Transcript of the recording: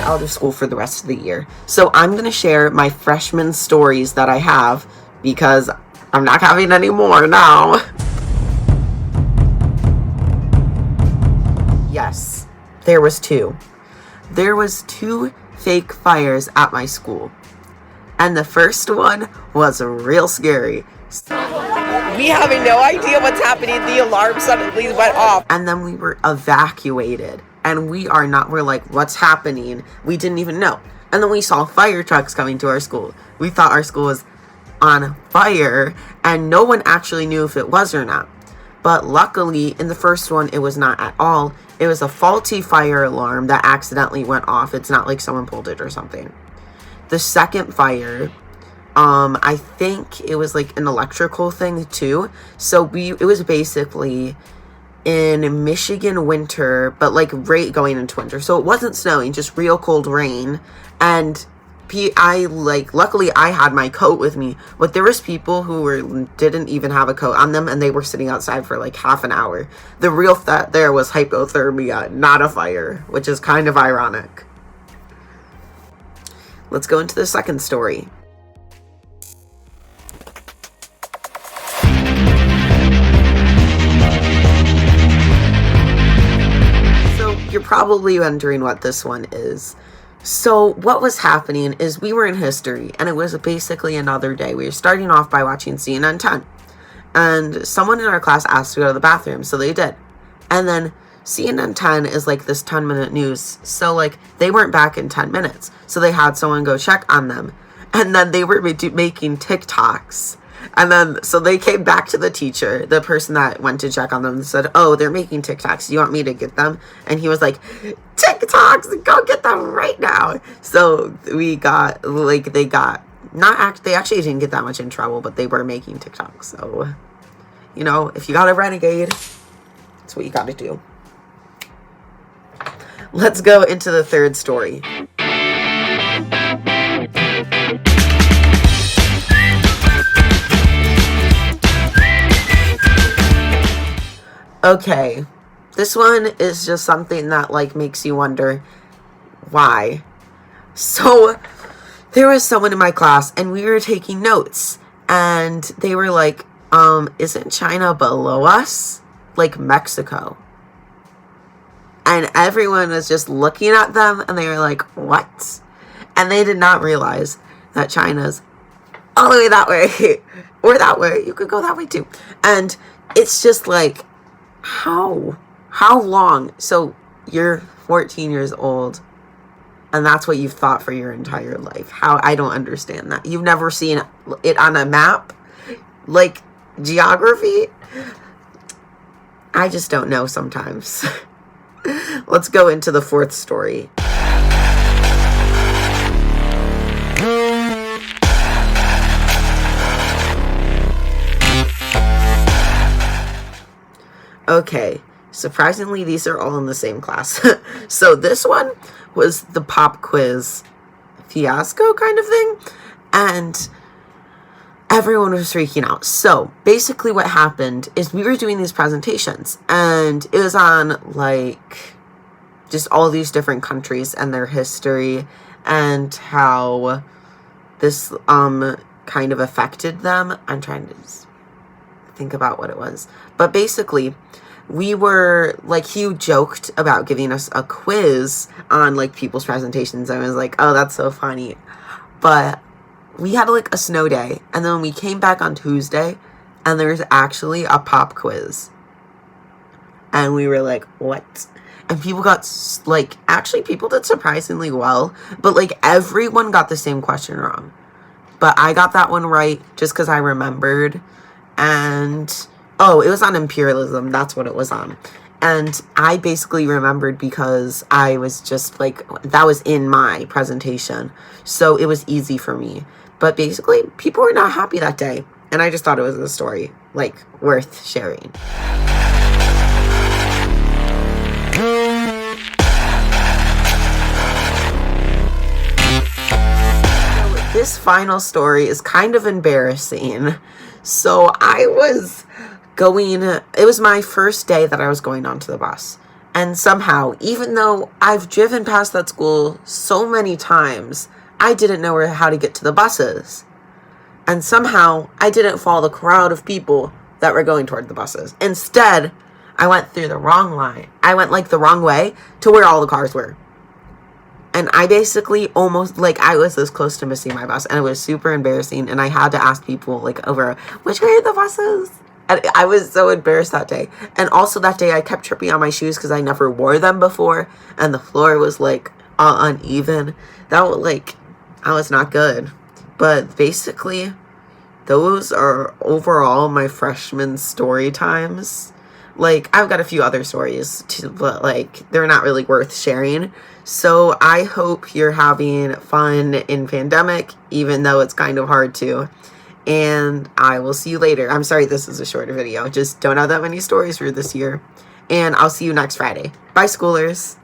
out of school for the rest of the year. So I'm going to share my freshman stories that I have because I'm not having any more now. Yes, there was two. There was two fake fires at my school. And the first one was real scary. We having no idea what's happening. The alarm suddenly went off. And then we were evacuated. And we're like, what's happening? We didn't even know. And then we saw fire trucks coming to our school. We thought our school was on fire. And no one actually knew if it was or not. But luckily, in the first one, it was not at all. It was a faulty fire alarm that accidentally went off. It's not like someone pulled it or something. The second fire, I think it was like an electrical thing too. So it was basically in Michigan winter, but like right going into winter. So it wasn't snowing, just real cold rain. And luckily I had my coat with me, but there was people who didn't even have a coat on them, and they were sitting outside for like half an hour. The real threat there was hypothermia, not a fire, which is kind of ironic. Let's go into the second story. So you're probably wondering what this one is. So what was happening is we were in history, and it was basically another day. We were starting off by watching CNN 10, and someone in our class asked to go to the bathroom, so they did. And then CNN 10 is like this 10-minute news, so like they weren't back in 10 minutes, so they had someone go check on them, and then they were making TikToks. And then, so they came back to the teacher, the person that went to check on them, and said, oh, they're making TikToks. Do you want me to get them? And he was like, TikToks, go get them right now. So we got, like, they actually didn't get that much in trouble, but they were making TikToks. So, you know, if you got a renegade, that's what you got to do. Let's go into the third story. Okay, this one is just something that like makes you wonder why. So there was someone in my class, and we were taking notes, and they were like, isn't China below us? Like Mexico. And everyone was just looking at them, and they were like, what? And they did not realize that China's all the way that way, or that way. You could go that way too. And it's just like, how long? So you're 14 years old, and that's what you've thought for your entire life. How? I don't understand that. You've never seen it on a map, like geography. I just don't know sometimes. Let's go into the fourth story. Okay, surprisingly, these are all in the same class. So this one was the pop quiz fiasco kind of thing, and everyone was freaking out. So basically what happened is we were doing these presentations, and it was on like just all these different countries and their history and how this kind of affected them. I'm trying to think about what it was, but basically we were like, he joked about giving us a quiz on like people's presentations. I was like, oh, that's so funny. But we had like a snow day, and then we came back on Tuesday, and there's actually a pop quiz, and we were like, what? And people got like, actually people did surprisingly well, but like everyone got the same question wrong, but I got that one right just because I remembered. And oh, it was on imperialism. That's what it was on. And I basically remembered because I was just like, that was in my presentation. So it was easy for me. But basically, people were not happy that day. And I just thought it was a story, like, worth sharing. This final story is kind of embarrassing. So it was my first day that I was going onto the bus. And somehow, even though I've driven past that school so many times, I didn't know how to get to the buses. And somehow, I didn't follow the crowd of people that were going toward the buses. Instead, I went through the wrong line. I went like the wrong way to where all the cars were. And I basically almost, like, I was this close to missing my bus. And it was super embarrassing. And I had to ask people, like, over, which way are the buses? And I was so embarrassed that day. And also that day, I kept tripping on my shoes because I never wore them before. And the floor was, like, uneven. That was not good. But basically, those are overall my freshman story times. Like, I've got a few other stories too, but, like, they're not really worth sharing. So I hope you're having fun in pandemic, even though it's kind of hard to. And I will see you later. I'm sorry this is a shorter video. Just don't have that many stories for this year. And I'll see you next Friday. Bye, schoolers.